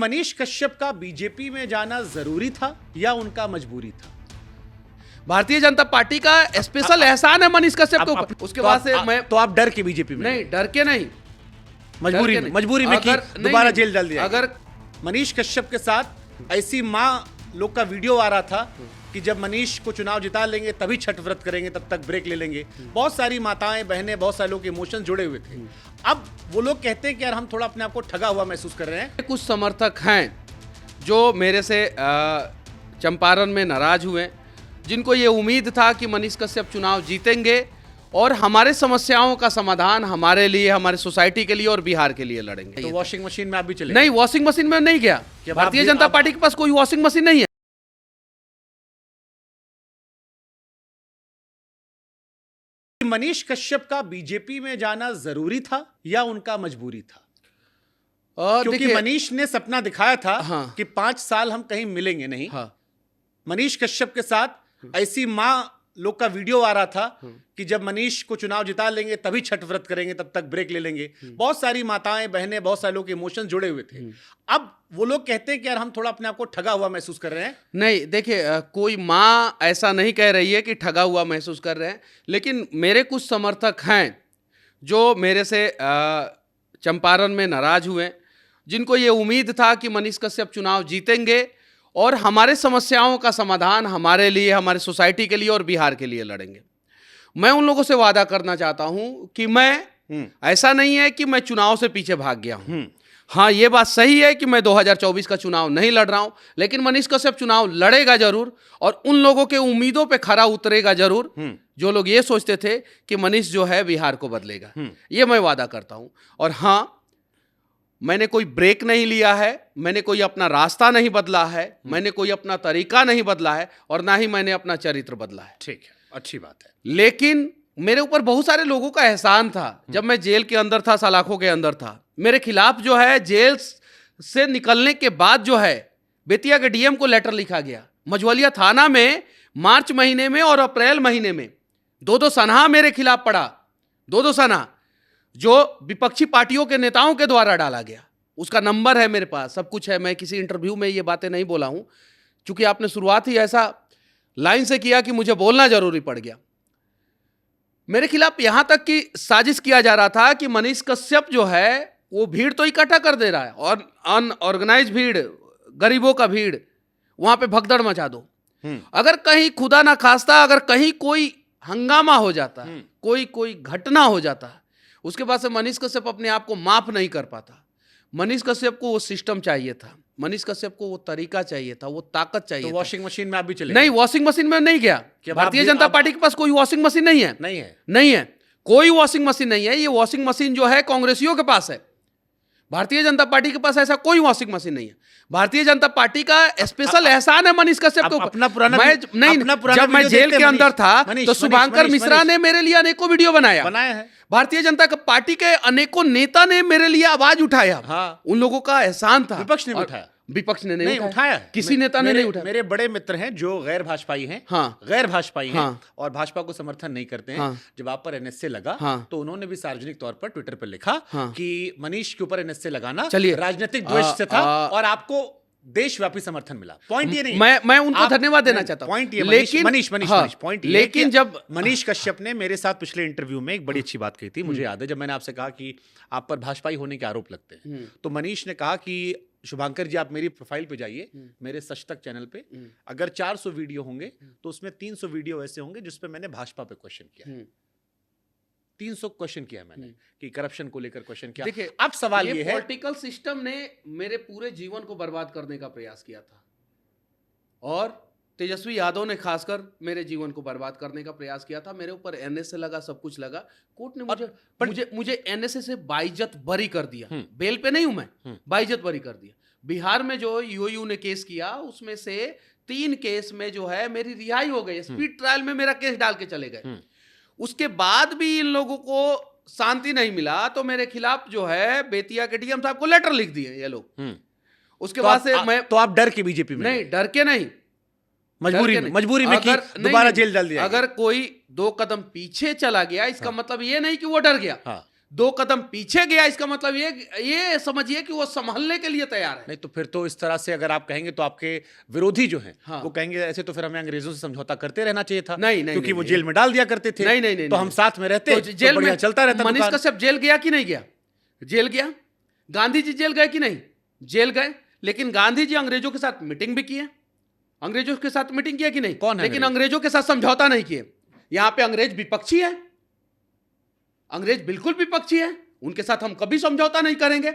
मनीष कश्यप का बीजेपी में जाना जरूरी था या उनका मजबूरी था? भारतीय जनता पार्टी का स्पेशल एहसान है मनीष कश्यप के ऊपर। उसके बाद से मैं तो आप डर के बीजेपी में? नहीं, डर के नहीं, मजबूरी में कि दोबारा जेल डाल दिया। अगर मनीष कश्यप के साथ ऐसी माँ लोग का वीडियो आ रहा था कि जब मनीष को चुनाव जिता लेंगे तभी छठ व्रत करेंगे, तब तक ब्रेक ले लेंगे। बहुत सारी माताएं बहनें, बहुत सारे लोग के इमोशन जुड़े हुए थे। अब वो लोग कहते हैं कि यार हम थोड़ा अपने आप को ठगा हुआ महसूस कर रहे हैं। कुछ समर्थक हैं जो मेरे से चंपारण में नाराज हुए, जिनको ये उम्मीद था कि मनीष कश्यप चुनाव जीतेंगे और हमारे समस्याओं का समाधान हमारे लिए, हमारे सोसाइटी के लिए और बिहार के लिए लड़ेंगे। तो वॉशिंग मशीन में आप भी चले? नहीं, वॉशिंग मशीन में नहीं गया। भारतीय जनता पार्टी के पास कोई वॉशिंग मशीन नहीं है। मनीष कश्यप का बीजेपी में जाना जरूरी था या उनका मजबूरी था? क्योंकि मनीष ने सपना दिखाया था कि 5 साल हम कहीं मिलेंगे नहीं। मनीष कश्यप के साथ ऐसी माँ लोग का वीडियो आ रहा था कि जब मनीष को चुनाव जिता लेंगे तभी छठ व्रत करेंगे, तब तक ब्रेक ले लेंगे। बहुत सारी माताएं बहनें, बहुत सारे लोग के इमोशन जुड़े हुए थे। अब वो लोग कहते हैं कि यार हम थोड़ा अपने आप को ठगा हुआ महसूस कर रहे हैं। नहीं, देखिए, कोई माँ ऐसा नहीं कह रही है कि ठगा हुआ महसूस कर रहे हैं, लेकिन मेरे कुछ समर्थक हैं जो मेरे से चंपारण में नाराज हुए, जिनको ये उम्मीद था कि मनीष कश्यप चुनाव जीतेंगे और हमारे समस्याओं का समाधान हमारे लिए, हमारे सोसाइटी के लिए और बिहार के लिए लड़ेंगे। मैं उन लोगों से वादा करना चाहता हूं कि मैं ऐसा नहीं है कि मैं चुनाव से पीछे भाग गया हूं। हाँ, ये बात सही है कि मैं 2024 का चुनाव नहीं लड़ रहा हूं, लेकिन मनीष कश्यप चुनाव लड़ेगा जरूर और उन लोगों के उम्मीदों पे खरा उतरेगा जरूर जो लोग ये सोचते थे कि मनीष जो है बिहार को बदलेगा। ये मैं वादा करता हूं। और हाँ, मैंने कोई ब्रेक नहीं लिया है, मैंने कोई अपना रास्ता नहीं बदला है, मैंने कोई अपना तरीका नहीं बदला है और ना ही मैंने अपना चरित्र बदला है। ठीक है, अच्छी बात है। लेकिन मेरे ऊपर बहुत सारे लोगों का एहसान था। जब मैं जेल के अंदर था, सलाखों के अंदर था, मेरे खिलाफ जो है जेल से निकलने के बाद जो है बेतिया के डीएम को लेटर लिखा गया। मझवलिया थाना में मार्च महीने में और अप्रैल महीने में 2-2 सनहा मेरे खिलाफ पड़ा। 2-2 सनहा जो विपक्षी पार्टियों के नेताओं के द्वारा डाला गया। उसका नंबर है मेरे पास, सब कुछ है। मैं किसी इंटरव्यू में ये बातें नहीं बोला हूं, क्योंकि आपने शुरुआत ही ऐसा लाइन से किया कि मुझे बोलना जरूरी पड़ गया। मेरे खिलाफ यहां तक कि साजिश किया जा रहा था कि मनीष कश्यप जो है वो भीड़ तो इकट्ठा कर दे रहा है और अनऑर्गेनाइज भीड़, गरीबों का भीड़, वहां पे भगदड़ मचा दो। अगर कहीं खुदा ना खास्ता अगर कहीं कोई हंगामा हो जाता, कोई घटना हो जाता, उसके बाद से मनीष कश्यप अपने आप को माफ नहीं कर पाता। मनीष कश्यप को वो सिस्टम चाहिए था, मनीष कश्यप को वो तरीका चाहिए था, वो ताकत चाहिए। तो वॉशिंग मशीन में आप भी चले? नहीं, वॉशिंग मशीन में नहीं गया। भारतीय जनता पार्टी के पास कोई वॉशिंग मशीन नहीं है। नहीं है, कोई वॉशिंग मशीन नहीं है। ये वॉशिंग मशीन जो है कांग्रेसियों के पास है। भारतीय जनता पार्टी के पास ऐसा कोई वॉशिंग मशीन नहीं है। भारतीय जनता पार्टी का स्पेशल एहसान है मनीष कश्यप के ऊपर। जब मैं जेल के अंदर था तो शुभांकर मिश्रा ने मेरे लिए अनेकों वीडियो बनाया है। भारतीय जनता पार्टी के अनेकों नेता ने मेरे लिए आवाज उठाया। उन लोगों का एहसान था। विपक्ष ने उठाया? विपक्ष ने नहीं उठाया, किसी नेता ने नहीं उठाया। मेरे बड़े मित्र हैं जो गैर भाजपाई हैं, गैर भाजपाई हैं और भाजपा को समर्थन नहीं करते हैं। जब आप पर एनएसए लगा तो उन्होंने भी सार्वजनिक तौर पर ट्विटर पर लिखा कि मनीष के ऊपर एनएसए लगाना राजनीतिक द्वेष से था और आपको देशव्यापी समर्थन मिला। पॉइंट ये नहीं, मैं उनको धन्यवाद देना चाहता हूं। पॉइंट ये, मनीष पॉइंट, लेकिन जब मनीष कश्यप ने मेरे साथ पिछले इंटरव्यू में एक बड़ी अच्छी बात कही थी, मुझे याद है, जब मैंने आपसे कहा कि आप पर भाजपाई होने के आरोप लगते हैं, तो मनीष ने कहा कि शुभांकर जी आप मेरी प्रोफाइल पे जाइए, मेरे सच तक चैनल पे, अगर 400 वीडियो होंगे तो उसमें 300 वीडियो ऐसे होंगे जिसपे मैंने भाजपा पे क्वेश्चन किया। 300 क्वेश्चन किया मैंने कि करप्शन को लेकर क्वेश्चन किया। देखिए, अब सवाल ये है, पॉलिटिकल सिस्टम ने मेरे पूरे जीवन को बर्बाद करने का प्रयास किया था और तेजस्वी यादव ने खासकर मेरे जीवन को बर्बाद करने का प्रयास किया था। मेरे ऊपर एनएसए लगा, सब कुछ लगा। कोर्ट ने मुझे एनएसए से बाइज्जत बरी कर दिया। बेल पे नहीं हूं मैं, बाइज्जत बरी कर दिया। बिहार में जो यूयू ने केस किया उसमें से 3 केस में जो है मेरी रिहाई हो गई। स्पीड ट्रायल में मेरा केस डाल के चले गए। उसके बाद भी इन लोगों को शांति नहीं मिला तो मेरे खिलाफ जो है बेतिया के डीएम साहब को लेटर लिख दिए ये लोग। उसके बाद से मैं, तो आप डर के बीजेपी में? नहीं, डर के नहीं, मजबूरी में कि दोबारा जेल डाल दिया। अगर कोई 2 कदम पीछे चला गया इसका मतलब ये नहीं कि वो डर गया। 2 कदम पीछे गया, इसका मतलब ये समझिए कि वो संभलने के लिए तैयार है। नहीं तो फिर तो इस तरह से अगर आप कहेंगे तो आपके विरोधी जो हैं हाँ। वो कहेंगे ऐसे तो फिर हमें अंग्रेजों से समझौता करते रहना चाहिए था। नहीं, क्योंकि वो नहीं, जेल में डाल दिया करते थे। नहीं, तो हम साथ में रहते तो जेल बढ़िया में चलता रहता। मनीष कश्यप जेल गया कि नहीं गया? जेल गया। गांधी जी जेल गए कि नहीं? जेल गए। लेकिन गांधी जी अंग्रेजों के साथ मीटिंग भी किए, अंग्रेजों के साथ मीटिंग किया कि नहीं? कौन है? लेकिन अंग्रेजों के साथ समझौता नहीं किए। यहां पे अंग्रेज विपक्षी है, अंग्रेज बिल्कुल विपक्षी है, उनके साथ हम कभी समझौता नहीं करेंगे।